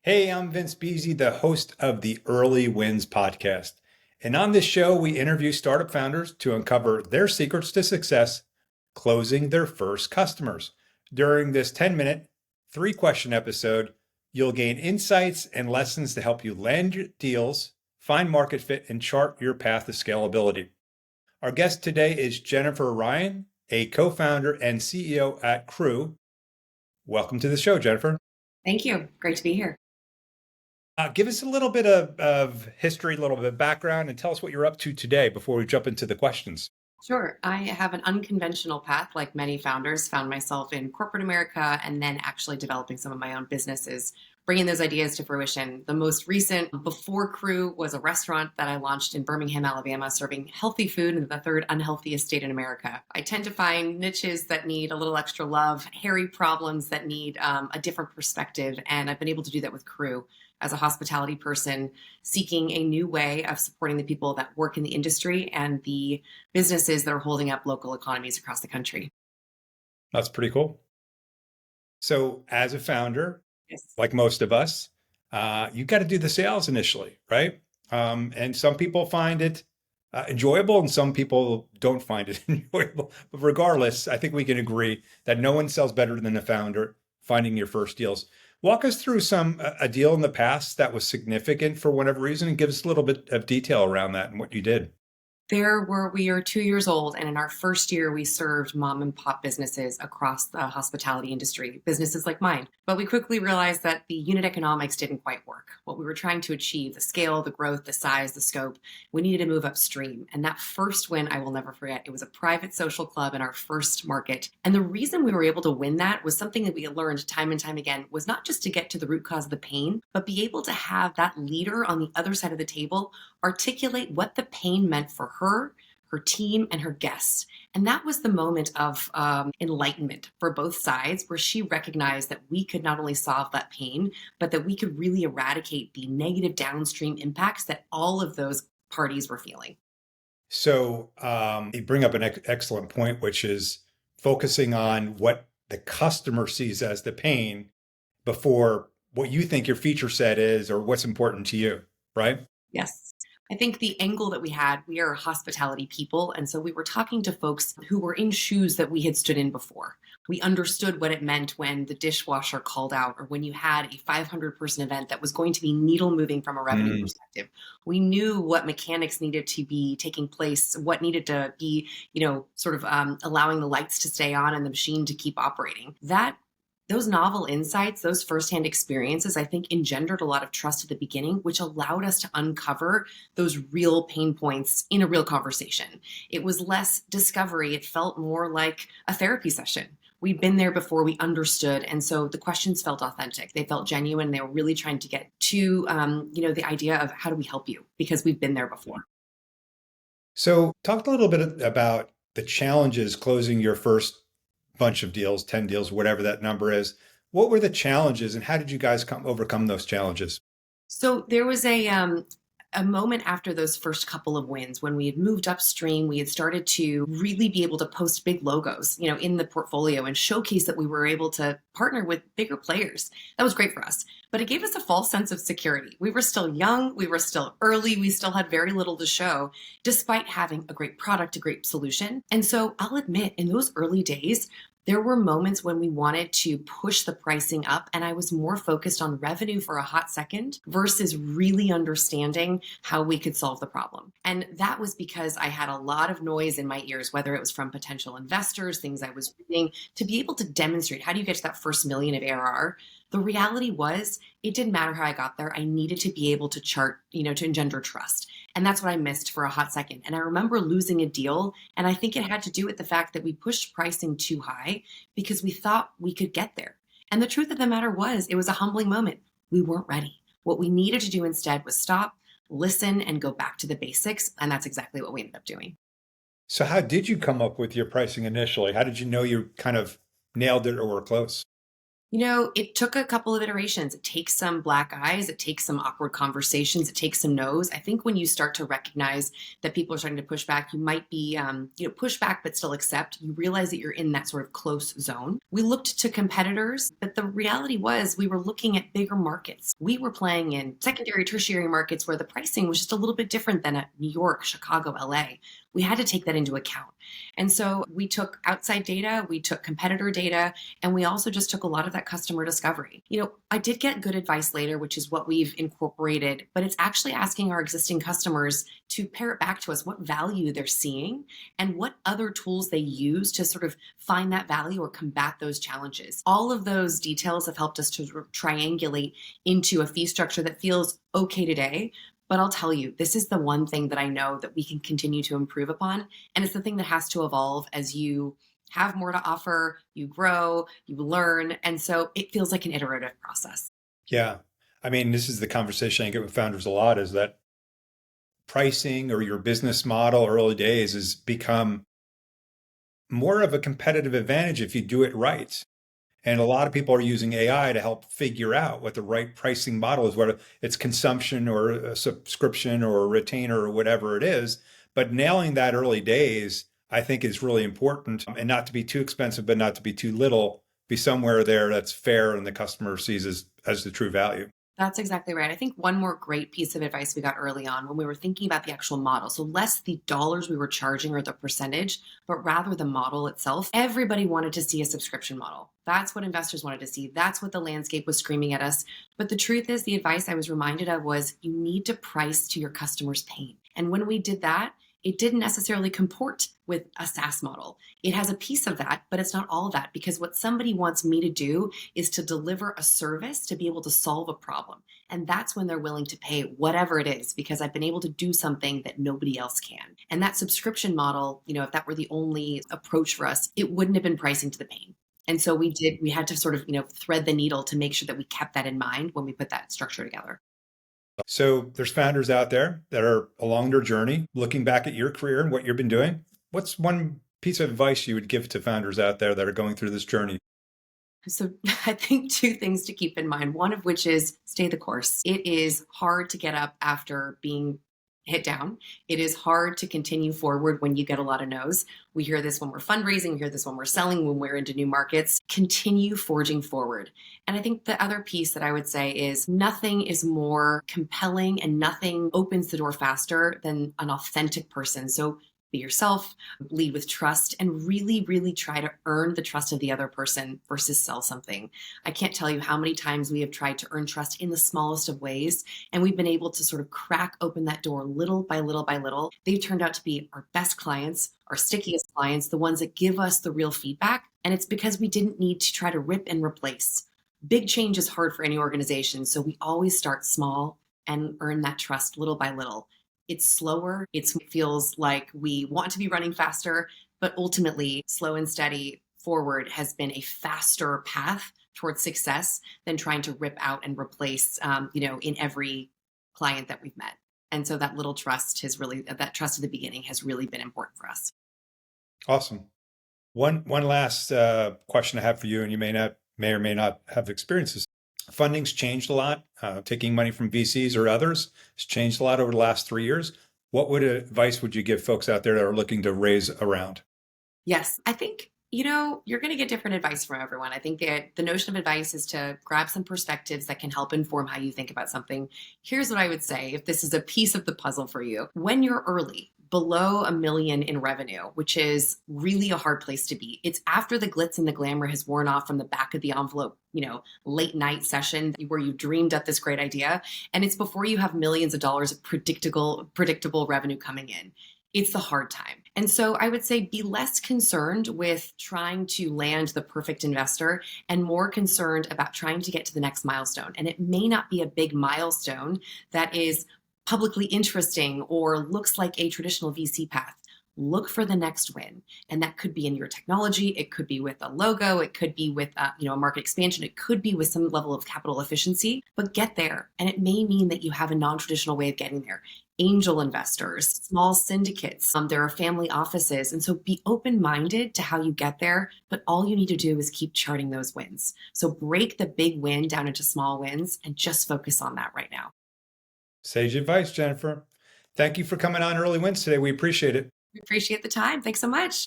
Hey, I'm Vince Beese, the host of the Early Wins podcast. And on this show, we interview startup founders to uncover their secrets to success closing their first customers. During this 10-minute, three-question episode, you'll gain insights and lessons to help you land deals, find market fit, and chart your path to scalability. Our guest today is Jennifer Ryan, a co-founder and CEO at Croux. Welcome to the show, Jennifer. Thank you. Great to be here. Give us a little bit of history, a little bit of background, and tell us what you're up to today before we jump into the questions. Sure. I have an unconventional path, like many founders, found myself in corporate America and then actually developing some of my own businesses, bringing those ideas to fruition. The most recent, before Croux, was a restaurant that I launched in Birmingham, Alabama, serving healthy food in the third unhealthiest state in America. I tend to find niches that need a little extra love, hairy problems that need a different perspective. And I've been able to do that with Croux as a hospitality person, seeking a new way of supporting the people that work in the industry and the businesses that are holding up local economies across the country. That's pretty cool. So, as a founder, Yes. like most of us, you got to do the sales initially, right? And some people find it enjoyable, and some people don't find it enjoyable. But regardless, I think we can agree that no one sells better than a founder finding your first deals. Walk us through a deal in the past that was significant for whatever reason, and give us a little bit of detail around that and what you did. We are 2 years old, and in our first year, we served mom and pop businesses across the hospitality industry, businesses like mine. But we quickly realized that the unit economics didn't quite work. What we were trying to achieve, the scale, the growth, the size, the scope, we needed to move upstream. And that first win, I will never forget. It was a private social club in our first market. And the reason we were able to win that was something that we had learned time and time again was not just to get to the root cause of the pain, but be able to have that leader on the other side of the table articulate what the pain meant for her team, and her guests. And that was the moment of enlightenment for both sides, where she recognized that we could not only solve that pain, but that we could really eradicate the negative downstream impacts that all of those parties were feeling. So, you bring up an excellent point, which is focusing on what the customer sees as the pain before what you think your feature set is or what's important to you, right? Yes. I think the angle that we are hospitality people. And so we were talking to folks who were in shoes that we had stood in before. We understood what it meant when the dishwasher called out or when you had a 500-person event that was going to be needle moving from a revenue Mm. perspective. We knew what mechanics needed to be taking place, what needed to be, allowing the lights to stay on and the machine to keep operating. Those novel insights, those firsthand experiences, I think engendered a lot of trust at the beginning, which allowed us to uncover those real pain points in a real conversation. It was less discovery. It felt more like a therapy session. We'd been there before, we understood. And so the questions felt authentic. They felt genuine. They were really trying to get to, the idea of how do we help you? Because we've been there before. So, talk a little bit about the challenges closing your first bunch of deals, 10 deals, whatever that number is. What were the challenges and how did you guys overcome those challenges? So there was a moment after those first couple of wins when we had moved upstream. We had started to really be able to post big logos, in the portfolio and showcase that we were able to partner with bigger players. That was great for us, but it gave us a false sense of security. We were still young, we were still early, we still had very little to show, despite having a great product, a great solution. And so I'll admit, in those early days, there were moments when we wanted to push the pricing up, and I was more focused on revenue for a hot second versus really understanding how we could solve the problem. And that was because I had a lot of noise in my ears, whether it was from potential investors, things I was reading, to be able to demonstrate how do you get to that first million of ARR. The reality was it didn't matter how I got there. I needed to be able to chart, to engender trust. And that's what I missed for a hot second. And I remember losing a deal. And I think it had to do with the fact that we pushed pricing too high because we thought we could get there. And the truth of the matter was, it was a humbling moment. We weren't ready. What we needed to do instead was stop, listen, and go back to the basics. And that's exactly what we ended up doing. So, how did you come up with your pricing initially? How did you know you kind of nailed it or were close? It took a couple of iterations. It takes some black eyes, it takes some awkward conversations, it takes some no's. I think when you start to recognize that people are starting to push back, you might be, push back but still accept. You realize that you're in that sort of close zone. We looked to competitors, but the reality was we were looking at bigger markets. We were playing in secondary, tertiary markets where the pricing was just a little bit different than at New York, Chicago, LA. We had to take that into account. And so we took outside data, we took competitor data, and we also just took a lot of that customer discovery. I did get good advice later, which is what we've incorporated, but it's actually asking our existing customers to pair it back to us what value they're seeing and what other tools they use to sort of find that value or combat those challenges. All of those details have helped us to triangulate into a fee structure that feels okay today. But I'll tell you, this is the one thing that I know that we can continue to improve upon. And it's the thing that has to evolve as you have more to offer, you grow, you learn. And so it feels like an iterative process. Yeah. I mean, this is the conversation I get with founders a lot, is that pricing or your business model early days has become more of a competitive advantage if you do it right. And a lot of people are using AI to help figure out what the right pricing model is, whether it's consumption or a subscription or a retainer or whatever it is. But nailing that early days, I think, is really important, and not to be too expensive, but not to be too little, be somewhere there that's fair and the customer sees as the true value. That's exactly right. I think one more great piece of advice we got early on when we were thinking about the actual model. So, less the dollars we were charging or the percentage, but rather the model itself. Everybody wanted to see a subscription model. That's what investors wanted to see. That's what the landscape was screaming at us. But the truth is, the advice I was reminded of was you need to price to your customer's pain. And when we did that, it didn't necessarily comport with a SaaS model. It has a piece of that, but it's not all of that, because what somebody wants me to do is to deliver a service to be able to solve a problem. And that's when they're willing to pay whatever it is, because I've been able to do something that nobody else can. And that subscription model, if that were the only approach for us, it wouldn't have been pricing to the pain. And so we had to sort of, thread the needle to make sure that we kept that in mind when we put that structure together. So there's founders out there that are along their journey, looking back at your career and what you've been doing. What's one piece of advice you would give to founders out there that are going through this journey? So I think two things to keep in mind, one of which is stay the course. It is hard to get up after being hit down. It is hard to continue forward when you get a lot of no's. We hear this when we're fundraising, we hear this when we're selling, when we're into new markets. Continue forging forward. And I think the other piece that I would say is nothing is more compelling and nothing opens the door faster than an authentic person. So be yourself, lead with trust, and really, really try to earn the trust of the other person versus sell something. I can't tell you how many times we have tried to earn trust in the smallest of ways, and we've been able to sort of crack open that door little by little by little. They've turned out to be our best clients, our stickiest clients, the ones that give us the real feedback. And it's because we didn't need to try to rip and replace. Big change is hard for any organization, so we always start small and earn that trust little by little. It's slower. It feels like we want to be running faster, but ultimately, slow and steady forward has been a faster path towards success than trying to rip out and replace, in every client that we've met. And so that that trust at the beginning has really been important for us. Awesome. One last question I have for you, and you may or may not have experiences. Funding's changed a lot. Taking money from VCs or others has changed a lot over the last 3 years. What advice would you give folks out there that are looking to raise a round? Yes, I think, you're going to get different advice from everyone. I think the notion of advice is to grab some perspectives that can help inform how you think about something. Here's what I would say, if this is a piece of the puzzle for you. When you're early, below $1 million in revenue, which is really a hard place to be. It's after the glitz and the glamour has worn off from the back of the envelope, late night session where you dreamed up this great idea. And it's before you have millions of dollars of predictable revenue coming in. It's the hard time. And so I would say be less concerned with trying to land the perfect investor and more concerned about trying to get to the next milestone. And it may not be a big milestone that is publicly interesting or looks like a traditional VC path. Look for the next win. And that could be in your technology. It could be with a logo. It could be with a market expansion. It could be with some level of capital efficiency, but get there. And it may mean that you have a non-traditional way of getting there. angel investors, small syndicates. There are family offices. And so be open minded to how you get there. But all you need to do is keep charting those wins. So break the big win down into small wins and just focus on that right now. Sage advice, Jennifer. Thank you for coming on Early Wins today. We appreciate it. We appreciate the time. Thanks so much.